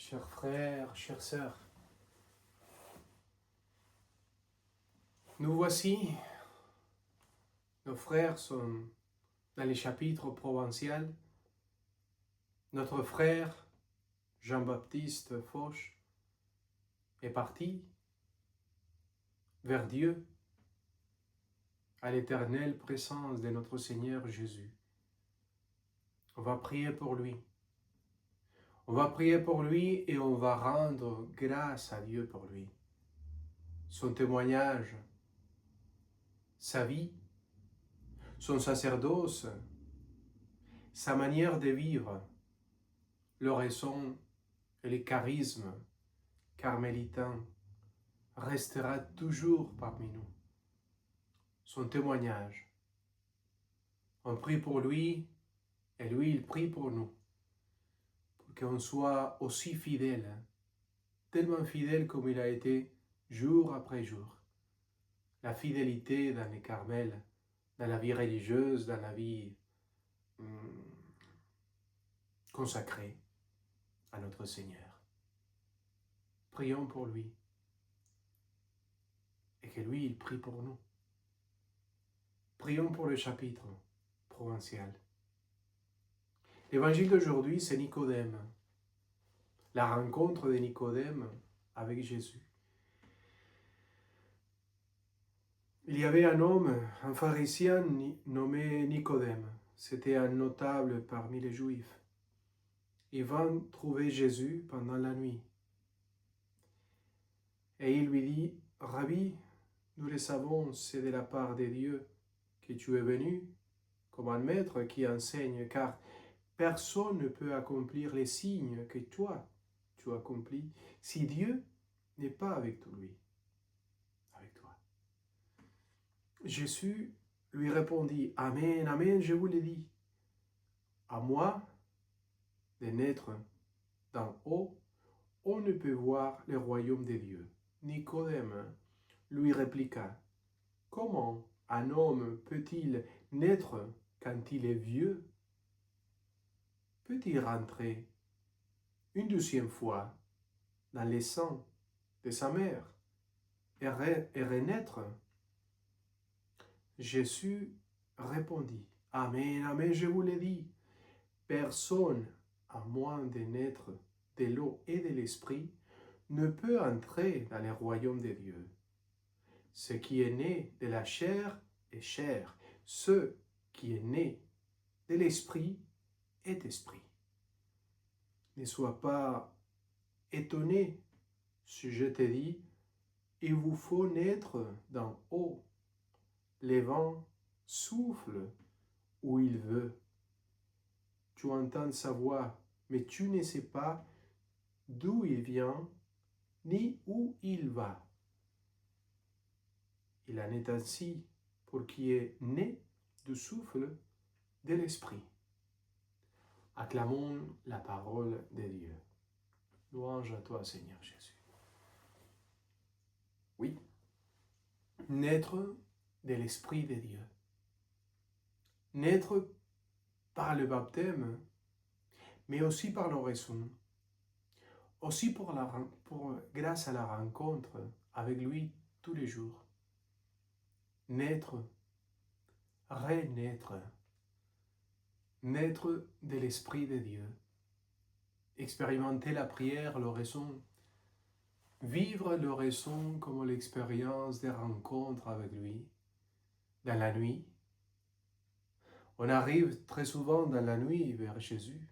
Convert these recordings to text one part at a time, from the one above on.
Chers frères, chères sœurs, nous voici, nos frères sont dans les chapitres provinciaux. Notre frère Jean-Baptiste Fauche est parti vers Dieu, à l'éternelle présence de notre Seigneur Jésus. On va prier pour lui. On va prier pour lui et on va rendre grâce à Dieu pour lui. Son témoignage, sa vie, son sacerdoce, sa manière de vivre, le raison et le charisme carmélitain restera toujours parmi nous. Son témoignage. On prie pour lui et lui il prie pour nous. Pour qu'on soit aussi fidèle, tellement fidèle comme il a été jour après jour. La fidélité dans les Carmels, dans la vie religieuse, dans la vie consacrée à notre Seigneur. Prions pour lui et que lui, il prie pour nous. Prions pour le chapitre provincial. L'évangile d'aujourd'hui, c'est Nicodème. La rencontre de Nicodème avec Jésus. Il y avait un homme, un pharisien nommé Nicodème. C'était un notable parmi les Juifs. Il vint trouver Jésus pendant la nuit. Et il lui dit, « Rabbi, nous le savons, c'est de la part de Dieu que tu es venu comme un maître qui enseigne, car personne ne peut accomplir les signes que toi, tu accomplis, si Dieu n'est pas avec lui, avec toi. » Jésus lui répondit, « Amen, amen, je vous le dis, à moi de naître d'en haut, on ne peut voir le royaume de Dieu. » Nicodème lui répliqua, « Comment un homme peut-il naître quand il est vieux? Peut-il rentrer une deuxième fois dans les seins de sa mère et renaître? » Jésus répondit, « Amen, amen, je vous le dis, personne, à moins de naître de l'eau et de l'esprit, ne peut entrer dans le royaume de Dieu. Ce qui est né de la chair est chair, ce qui est né de l'esprit est esprit. Ne sois pas étonné si je te dis, il vous faut naître d'en haut. Le vent souffle où il veut. Tu entends sa voix, mais tu ne sais pas d'où il vient ni où il va. Il en est ainsi pour qui est né du souffle de l'esprit. Acclamons la parole de Dieu. Louange à toi, Seigneur Jésus. Oui, naître de l'Esprit de Dieu. Naître par le baptême, mais aussi par l'oraison. Aussi grâce à la rencontre avec lui tous les jours. Naître, renaître, naître de l'Esprit de Dieu. Expérimenter la prière, l'oraison. Vivre l'oraison comme l'expérience des rencontres avec lui, dans la nuit. On arrive très souvent dans la nuit vers Jésus,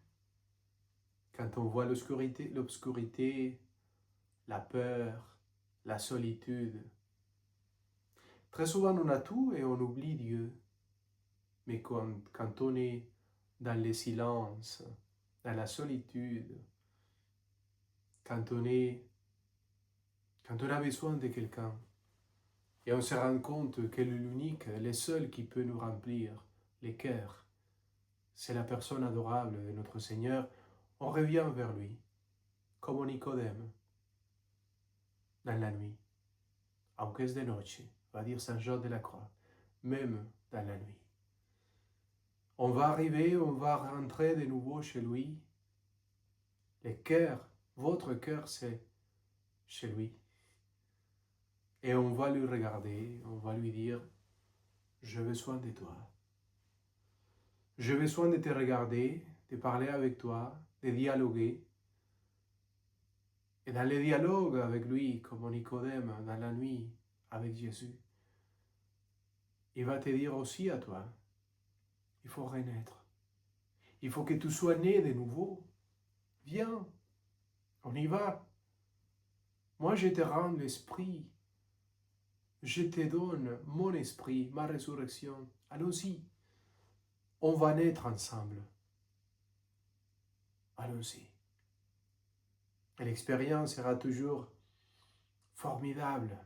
quand on voit l'obscurité, la peur, la solitude. Très souvent on a tout et on oublie Dieu, mais quand on est dans le silence, dans la solitude, quand on a besoin de quelqu'un, et on se rend compte que l'unique, le seul qui peut nous remplir les cœurs, c'est la personne adorable de notre Seigneur, on revient vers lui, comme Nicodème, dans la nuit. Aunque es de noche, va dire Saint Jean de la Croix, même dans la nuit. On va arriver, on va rentrer de nouveau chez lui, le cœur Votre cœur, c'est chez lui. Et on va lui regarder, on va lui dire, je veux soin de toi. Je veux soin de te regarder, de parler avec toi, de dialoguer. Et dans le dialogue avec lui, comme Nicodème dans la nuit avec Jésus, il va te dire aussi à toi, il faut renaître. Il faut que tu sois né de nouveau. Viens, on y va. Moi, je te rends l'esprit. Je te donne mon esprit, ma résurrection. Allons-y. On va naître ensemble. Allons-y. Et l'expérience sera toujours formidable,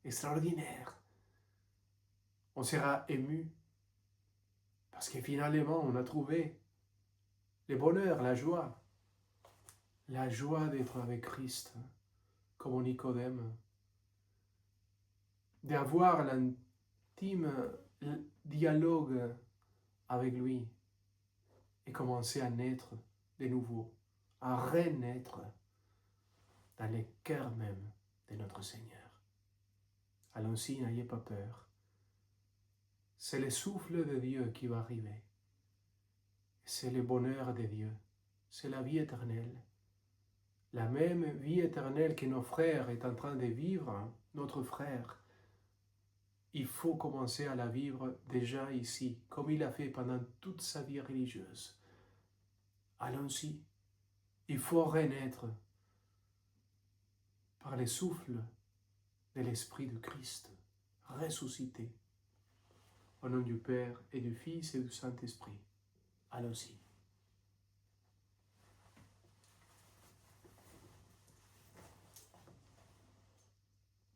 extraordinaire. On sera ému parce que finalement, on a trouvé le bonheur, la joie d'être avec Christ, comme Nicodème, d'avoir l'intime dialogue avec lui et commencer à naître de nouveau, à renaître dans le cœur même de notre Seigneur. Allons-y, n'ayez pas peur. C'est le souffle de Dieu qui va arriver. C'est le bonheur de Dieu. C'est la vie éternelle. La même vie éternelle que nos frères est en train de vivre, notre frère, il faut commencer à la vivre déjà ici, comme il a fait pendant toute sa vie religieuse. Allons-y. Il faut renaître par le souffle de l'Esprit de Christ, ressuscité. Au nom du Père et du Fils et du Saint-Esprit. Allons-y.